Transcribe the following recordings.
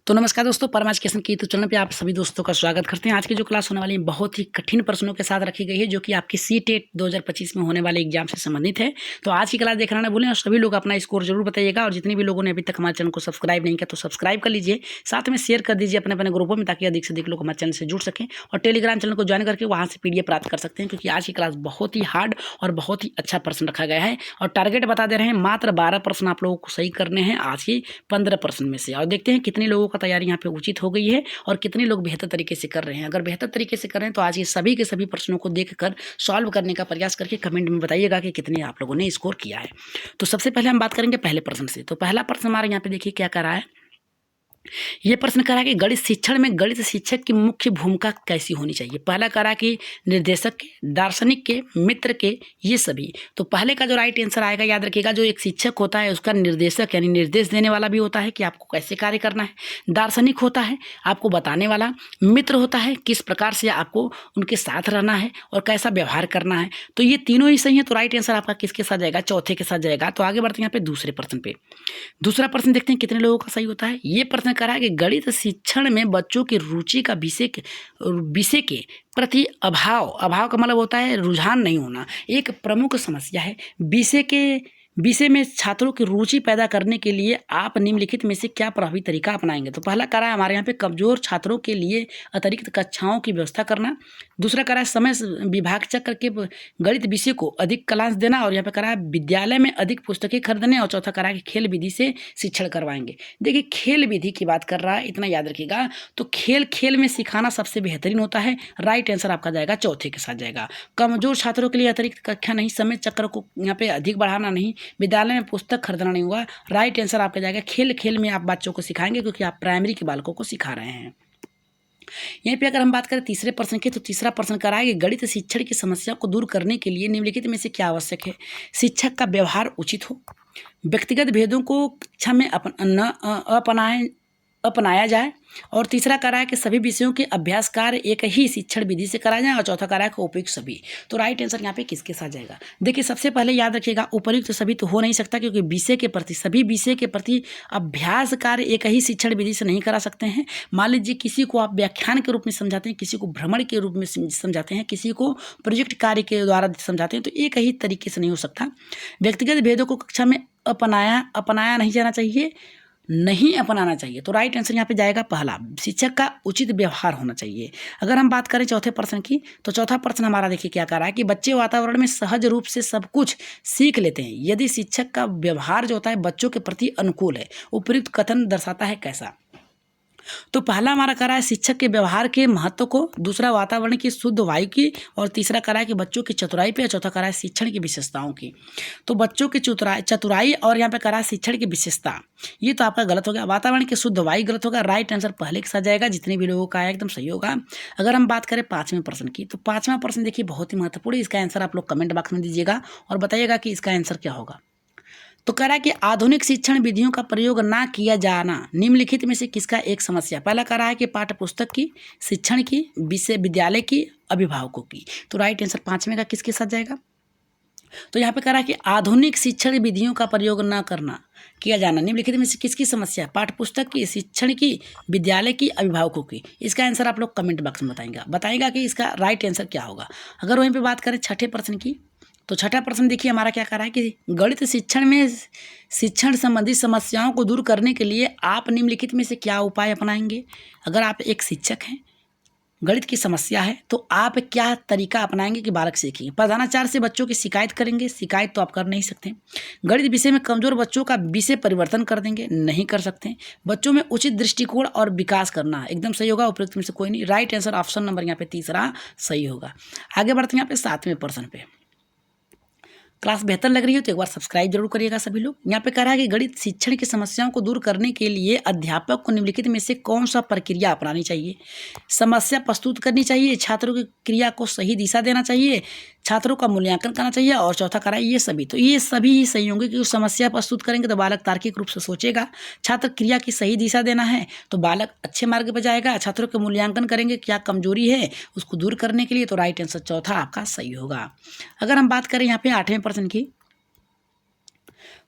तो नमस्कार दोस्तों, परम एजुकेशन की यूट्यूब चैनल पे आप सभी दोस्तों का स्वागत करते हैं। आज की जो क्लास होने वाली है बहुत ही कठिन प्रश्नों के साथ रखी गई है, जो कि आपकी सीटेट 2025 में होने वाले एग्जाम से संबंधित है। तो आज की क्लास देखना ना भूलें और सभी लोग अपना स्कोर जरूर बताइएगा। और जितने भी लोगों ने अभी तक हमारे चैनल को सब्सक्राइब नहीं किया तो सब्सक्राइब कर लीजिए, साथ में शेयर कर दीजिए अपने अपने ग्रुपों में, ताकि अधिक से अधिक लोग हमारे चैनल से जुड़ सकें और टेलीग्राम चैनल को ज्वाइन करके वहाँ से PDF प्राप्त कर सकते हैं। क्योंकि आज की क्लास बहुत ही हार्ड और बहुत ही अच्छा प्रश्न रखा गया है और टारगेट बता दे रहे हैं, मात्र 12 प्रश्न आप लोगों को सही करने हैं आज की 15 प्रश्न में से। और देखते हैं कितने लोगों का तैयारी यहाँ पे उचित हो गई है और कितने लोग बेहतर तरीके से कर रहे हैं। अगर बेहतर तरीके से कर रहे हैं तो आज ये सभी के सभी प्रश्नों को देखकर सॉल्व करने का प्रयास करके कमेंट में बताइएगा कि कितने आप लोगों ने स्कोर किया है। तो सबसे पहले हम बात करेंगे पहले प्रश्न से। तो पहला प्रश्न हमारे यहाँ पे देखिए क्या कर रहा है। ये प्रश्न करा कि गणित शिक्षण में गणित शिक्षक की मुख्य भूमिका कैसी होनी चाहिए। पहला करा कि निर्देशक के, दार्शनिक के, मित्र के, ये सभी। तो पहले का जो राइट आंसर आएगा, याद रखिएगा, जो एक शिक्षक होता है उसका निर्देशक यानी निर्देश देने वाला भी होता है कि आपको कैसे कार्य करना है। दार्शनिक होता है आपको बताने वाला। मित्र होता है किस प्रकार से आपको उनके साथ रहना है और कैसा व्यवहार करना है। तो ये तीनों ही सही है। तो राइट आंसर आपका किसके साथ जाएगा? चौथे के साथ जाएगा। तो आगे बढ़ते हैं यहाँ पे दूसरे प्रश्न पे। दूसरा प्रश्न देखते हैं कितने लोगों का सही होता है। ये प्रश्न करा है कि गणित शिक्षण में बच्चों की रुचि का विषय के प्रति अभाव का मतलब होता है रुझान नहीं होना, एक प्रमुख समस्या है। विषय में छात्रों की रुचि पैदा करने के लिए आप निम्नलिखित में से क्या प्रभावी तरीका अपनाएंगे। तो पहला करा है हमारे यहाँ पे कमजोर छात्रों के लिए अतिरिक्त कक्षाओं की व्यवस्था करना। दूसरा करा है समय विभाग चक्र के गणित विषय को अधिक क्लास देना। और यहाँ पे करा है विद्यालय में अधिक पुस्तकें खरीदने। और चौथा करा है कि खेल विधि से शिक्षण करवाएंगे। देखिए खेल विधि की बात कर रहा है, इतना याद रखिएगा। तो खेल में सिखाना सबसे बेहतरीन होता है। राइट आंसर आपका जाएगा चौथे के साथ जाएगा। कमजोर छात्रों के लिए अतिरिक्त कक्षा नहीं, समय चक्र को यहाँ पे अधिक बढ़ाना नहीं, विद्यालय में पुस्तक खरीदना नहीं हुआ। राइट आंसर आपका जाएगा खेल में आप बच्चों को सिखाएंगे, क्योंकि आप प्राइमरी के बालकों को सिखा रहे हैं। यहीं पे अगर हम बात करें तीसरे प्रश्न की, तो तीसरा प्रश्न करा है कि गणित शिक्षण की समस्या को दूर करने के लिए निम्नलिखित में से क्या आवश्यक है। शिक्षक का व्यवहार उचित हो, व्यक्तिगत भेदों को कक्षा में अपनाया जाए। और तीसरा करा है कि सभी विषयों के अभ्यास कार्य एक ही शिक्षण विधि से कराया जाए। और चौथा करा है कि उपयुक्त सभी। तो राइट आंसर यहाँ पे किसके साथ जाएगा? देखिए सबसे पहले याद रखिएगा, उपयुक्त सभी तो हो नहीं सकता, क्योंकि सभी विषय के प्रति अभ्यास कार्य एक ही शिक्षण विधि से नहीं करा सकते हैं। मान लीजिए किसी को आप व्याख्यान के रूप में समझाते हैं, किसी को भ्रमण के रूप में समझाते हैं, किसी को प्रोजेक्ट कार्य के द्वारा समझाते हैं, तो एक ही तरीके से नहीं हो सकता। व्यक्तिगत भेदों को कक्षा में अपनाया नहीं जाना चाहिए, नहीं अपनाना चाहिए। तो राइट आंसर यहाँ पे जाएगा पहला, शिक्षक का उचित व्यवहार होना चाहिए। अगर हम बात करें चौथे प्रश्न की, तो चौथा प्रश्न हमारा देखिए क्या कह रहा है कि बच्चे वातावरण में सहज रूप से सब कुछ सीख लेते हैं यदि शिक्षक का व्यवहार जो होता है बच्चों के प्रति अनुकूल है। उपयुक्त कथन दर्शाता है कैसा। तो पहला हमारा करा है शिक्षक के व्यवहार के महत्व को, दूसरा वातावरण की शुद्ध वायु की, और तीसरा करा है कि बच्चों की चतुराई पे, और चौथा करा है शिक्षण की विशेषताओं की। तो बच्चों की चतुराई और यहाँ पे करा है शिक्षण की विशेषता, ये तो आपका गलत हो गया। वातावरण की शुद्ध वायु गलत होगा। राइट आंसर पहले के साथ जाएगा, जितने भी लोगों का आया एकदम सही होगा। अगर हम बात करें पाँचवें प्रश्न की, तो पाँचवां प्रश्न देखिए बहुत ही महत्वपूर्ण है। इसका आंसर आप लोग कमेंट बॉक्स में दीजिएगा और बताइएगा कि इसका आंसर क्या होगा। तो कह रहा है कि आधुनिक शिक्षण विधियों का प्रयोग ना किया जाना निम्नलिखित में से किसका एक समस्या। पहला कह रहा है कि पाठ्य पुस्तक की, शिक्षण की, विद्यालय की, अभिभावकों की। तो राइट आंसर पांचवें का किसके साथ जाएगा? तो यहाँ पे कह रहा है कि आधुनिक शिक्षण विधियों का प्रयोग ना किया जाना निम्नलिखित में से किसकी समस्या? पाठ्य पुस्तक की, शिक्षण की, विद्यालय की, अभिभावकों की। इसका आंसर आप लोग कमेंट बॉक्स में बताएगा कि इसका राइट आंसर क्या होगा। अगर वहीं पे बात करें छठे प्रश्न की, तो छठा प्रश्न देखिए हमारा क्या कह रहा है कि गणित शिक्षण में शिक्षण संबंधी समस्याओं को दूर करने के लिए आप निम्नलिखित में से क्या उपाय अपनाएंगे। अगर आप एक शिक्षक हैं, गणित की समस्या है, तो आप क्या तरीका अपनाएंगे कि बालक सीखेंगे। प्रधानाचार्य से बच्चों की शिकायत करेंगे? शिकायत तो आप कर नहीं सकते। गणित विषय में कमजोर बच्चों का विषय परिवर्तन कर देंगे? नहीं कर सकते। बच्चों में उचित दृष्टिकोण और विकास करना एकदम सही होगा। उपयुक्त में से कोई नहीं। राइट आंसर ऑप्शन नंबर यहाँ पे तीसरा सही होगा। आगे बढ़ते हैं यहाँ पे सातवें प्रश्न पे। क्लास बेहतर लग रही है तो एक बार सब्सक्राइब जरूर करिएगा सभी लोग। यहाँ पे कह रहा है कि गणित शिक्षण की समस्याओं को दूर करने के लिए अध्यापक को निम्नलिखित में से कौन सा प्रक्रिया अपनानी चाहिए। समस्या प्रस्तुत करनी चाहिए, छात्रों की क्रिया को सही दिशा देना चाहिए, छात्रों का मूल्यांकन करना चाहिए, और चौथा करा ये सभी। तो ये सभी ही सही होंगे, क्योंकि समस्या प्रस्तुत करेंगे तो बालक तार्किक रूप से सोचेगा। छात्र क्रिया की सही दिशा देना है तो बालक अच्छे मार्ग पर जाएगा। छात्रों के मूल्यांकन करेंगे क्या कमजोरी है उसको दूर करने के लिए। तो राइट आंसर चौथा आपका सही होगा। अगर हम बात करें यहाँ पे आठवें प्रश्न की,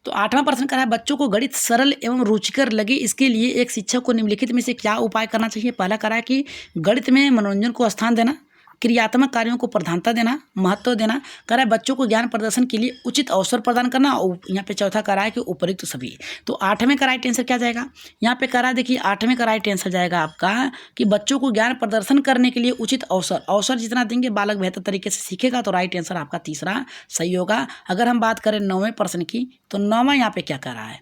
तो 8वां प्रश्न करा है, बच्चों को गणित सरल एवं रुचिकर लगे इसके लिए एक शिक्षक को निम्नलिखित में से क्या उपाय करना चाहिए। पहला करा है कि गणित में मनोरंजन को स्थान देना, क्रियात्मक कार्यों को प्रधानता देना, महत्व देना। कह रहा है बच्चों को ज्ञान प्रदर्शन के लिए उचित अवसर प्रदान करना। और यहाँ पे चौथा करा है कि उपयुक्त सभी। तो 8वें का राइट आंसर क्या जाएगा, यहाँ पे करा देखिए 8वें का राइट आंसर जाएगा आपका कि बच्चों को ज्ञान प्रदर्शन करने के लिए उचित अवसर जितना देंगे बालक बेहतर तरीके से सीखेगा। तो राइट आंसर आपका तीसरा सही होगा। अगर हम बात करें 9वें प्रश्न की, तो 9वां यहाँ पे क्या कर रहा है,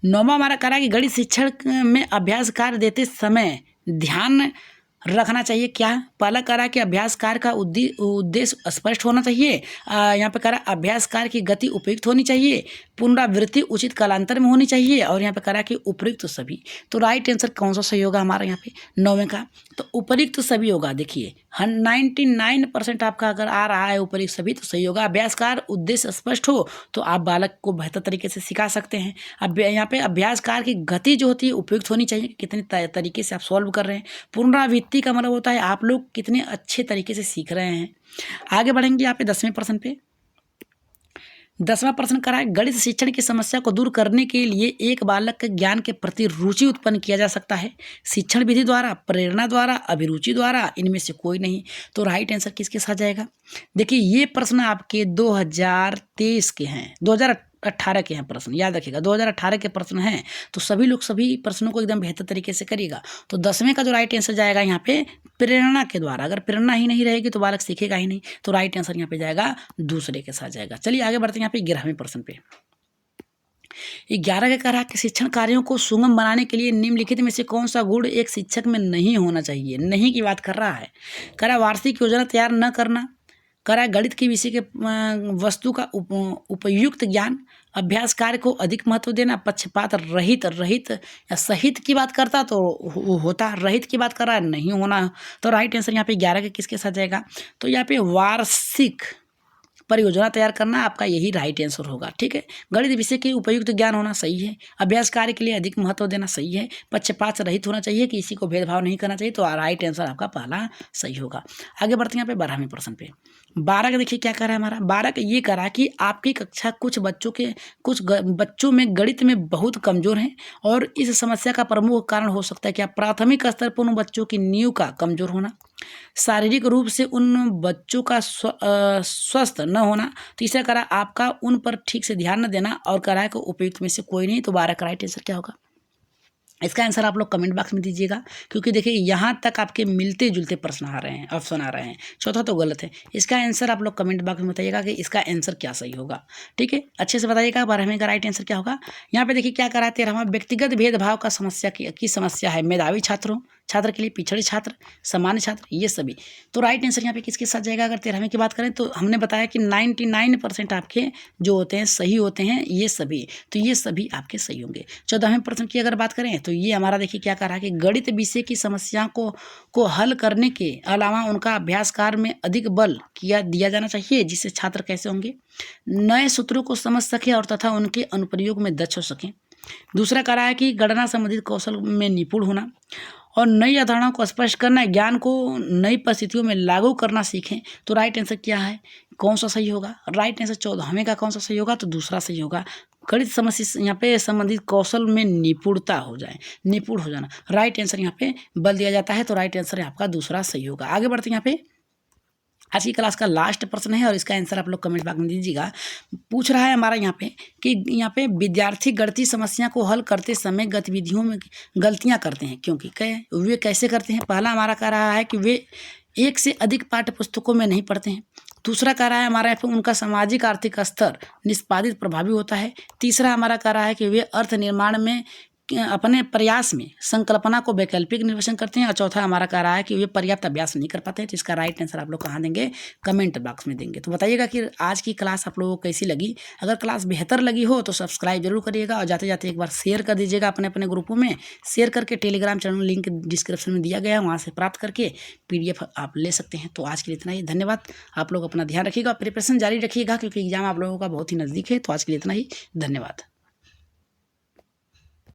9वां हमारा करा है कि गणित शिक्षण में अभ्यास कार्य देते समय ध्यान रखना चाहिए। क्या, पहला करा कि अभ्यास कार्य का उद्देश्य स्पष्ट होना चाहिए। यहाँ पे करा अभ्यास कार्य की गति उपयुक्त होनी चाहिए, पुनरावृत्ति उचित कालांतर में होनी चाहिए, और यहाँ पे करा कि उपयुक्त सभी। तो राइट आंसर कौन सा सही होगा हमारा यहाँ पे 9वें का, तो उपयुक्त सभी होगा। देखिए 99% आपका अगर आ रहा है उपयुक्त सभी तो सही होगा। अभ्यास कार्य उद्देश्य स्पष्ट हो तो आप बालक को बेहतर तरीके से सिखा सकते हैं। अब यहाँ पे अभ्यास कार्य की गति जो होती है उपयुक्त होनी चाहिए, कितने तरीके से आप सॉल्व कर रहे हैं। पुनरावृत्ति का मतलब होता है आप लोग कितने अच्छे तरीके से सीख रहे हैं। आगे बढ़ेंगे यहाँ पे 10वें प्रश्न पे। 10वां प्रश्न करा है, गणित शिक्षण की समस्या को दूर करने के लिए एक बालक के ज्ञान के प्रति रुचि उत्पन्न किया जा सकता है। शिक्षण विधि द्वारा, प्रेरणा द्वारा, अभिरुचि द्वारा, इनमें से कोई नहीं। तो राइट आंसर किसके साथ जाएगा। देखिए ये प्रश्न आपके 2023 के हैं, 2018 के हैं प्रश्न, याद रखिएगा 2018 के प्रश्न हैं। तो सभी लोग सभी प्रश्नों को एकदम बेहतर तरीके से करिएगा। तो 10वें का जो राइट आंसर जाएगा यहाँ पे प्रेरणा के द्वारा। अगर प्रेरणा ही नहीं रहेगी तो बालक सीखेगा ही नहीं। तो राइट आंसर यहाँ पे जाएगा दूसरे के साथ जाएगा। चलिए आगे बढ़ते हैं यहाँ पे 11वें प्रश्न पे। 11 का कह रहा है कि शिक्षण कार्यों को सुगम बनाने के लिए निम्नलिखित में से कौन सा गुण एक शिक्षक में नहीं होना चाहिए। नहीं की बात कर रहा है। कह रहा वार्षिक योजना तैयार न करना, करा गणित के विषय के वस्तु का उपयुक्त ज्ञान, अभ्यास कार्य को अधिक महत्व देना, पक्षपात रहित या सहित की बात करता तो होता, रहित की बात कर रहा है नहीं होना। तो राइट आंसर यहाँ पे 11 के किसके साथ जाएगा, तो यहाँ पे वार्षिक परियोजना तैयार करना आपका यही राइट आंसर होगा। ठीक है, गणित विषय के उपयुक्त ज्ञान होना सही है, अभ्यास कार्य के लिए अधिक महत्व देना सही है, पक्षपात रहित होना चाहिए, किसी को भेदभाव नहीं करना चाहिए। तो राइट आंसर आपका पहला सही होगा। आगे बढ़ते हैं यहाँ पे 12वें प्रश्न पे। 12 का देखिए क्या कह रहा है हमारा, 12 का ये करा कि आपकी कक्षा कुछ बच्चों में गणित में बहुत कमजोर हैं और इस समस्या का प्रमुख कारण हो सकता है कि प्राथमिक स्तर पर उन बच्चों की नींव का कमजोर होना, शारीरिक रूप से उन बच्चों का स्वस्थ न होना, तीसरा करा आपका उन पर ठीक से ध्यान न देना, और करा कि उपयुक्त में से कोई नहीं। तो 12 का राइट आंसर क्या होगा, इसका आंसर आप लोग कमेंट बॉक्स में दीजिएगा, क्योंकि देखिए यहाँ तक आपके मिलते जुलते प्रश्न आ रहे हैं, ऑप्शन आ रहे हैं। चौथा तो गलत है। इसका आंसर आप लोग कमेंट बॉक्स में बताइएगा कि इसका आंसर क्या सही होगा। ठीक है, अच्छे से बताइएगा 12वें का राइट आंसर क्या होगा। यहाँ पे देखिए क्या करा है 13वां, व्यक्तिगत भेदभाव का समस्या की समस्या है मेधावी छात्र के लिए, पिछड़े छात्र, सामान्य छात्र, ये सभी। तो राइट आंसर यहाँ पे किसके साथ जाएगा। अगर 13वें की बात करें तो हमने बताया कि 99% आपके जो होते हैं सही होते हैं, ये सभी। तो ये सभी आपके सही होंगे। 14वें प्रश्न की अगर बात करें तो ये हमारा देखिए क्या कर रहा है कि गणित विषय की समस्या को हल करने के अलावा उनका अभ्यास कार्य में अधिक बल दिया जाना चाहिए, जिससे छात्र कैसे होंगे, नए सूत्रों को समझ सके और तथा उनके अनुप्रयोग में दक्ष हो सकें। दूसरा कह रहा है कि गणना संबंधित कौशल में निपुण होना और नई अवधारणाओं को स्पष्ट करना, ज्ञान को नई परिस्थितियों में लागू करना सीखें। तो राइट आंसर क्या है, कौन सा सही होगा। राइट आंसर 14वें का कौन सा सही होगा, तो दूसरा सही होगा। गणित समस्या यहाँ पे संबंधित कौशल में निपुण हो जाना, राइट आंसर यहाँ पे बल दिया जाता है। तो राइट आंसर आपका दूसरा सही होगा। आगे बढ़ते हैं यहाँ पे आज की क्लास का लास्ट प्रश्न है और इसका आंसर आप लोग कमेंट बॉक्स में दीजिएगा। पूछ रहा है हमारा यहाँ पे कि यहाँ पे विद्यार्थी गणितीय समस्या को हल करते समय गतिविधियों में गलतियाँ करते हैं, क्योंकि वे कैसे करते हैं। पहला हमारा कह रहा है कि वे एक से अधिक पाठ्य पुस्तकों में नहीं पढ़ते हैं। दूसरा कह रहा है हमारा यहाँ पे उनका सामाजिक आर्थिक स्तर निष्पादित प्रभावी होता है। तीसरा हमारा कह रहा है कि वे अर्थ निर्माण में अपने प्रयास में संकल्पना को वैकल्पिक निर्वचन करते हैं। और चौथा हमारा कह रहा है कि वे पर्याप्त अभ्यास नहीं कर पाते हैं। तो इसका राइट आंसर आप लोग कहाँ देंगे, कमेंट बॉक्स में देंगे। तो बताइएगा कि आज की क्लास आप लोगों को कैसी लगी। अगर क्लास बेहतर लगी हो तो सब्सक्राइब जरूर करिएगा और जाते जाते एक बार शेयर कर दीजिएगा अपने अपने ग्रुपों में। शेयर करके टेलीग्राम चैनल लिंक डिस्क्रिप्शन में दिया गया है, वहाँ से प्राप्त करके PDF आप ले सकते हैं। तो आज के लिए इतना ही, धन्यवाद। आप लोग अपना ध्यान रखिएगा, प्रिपरेशन जारी रखिएगा, क्योंकि एग्जाम आप लोगों का बहुत ही नज़दीक है। तो आज के लिए इतना ही, धन्यवाद।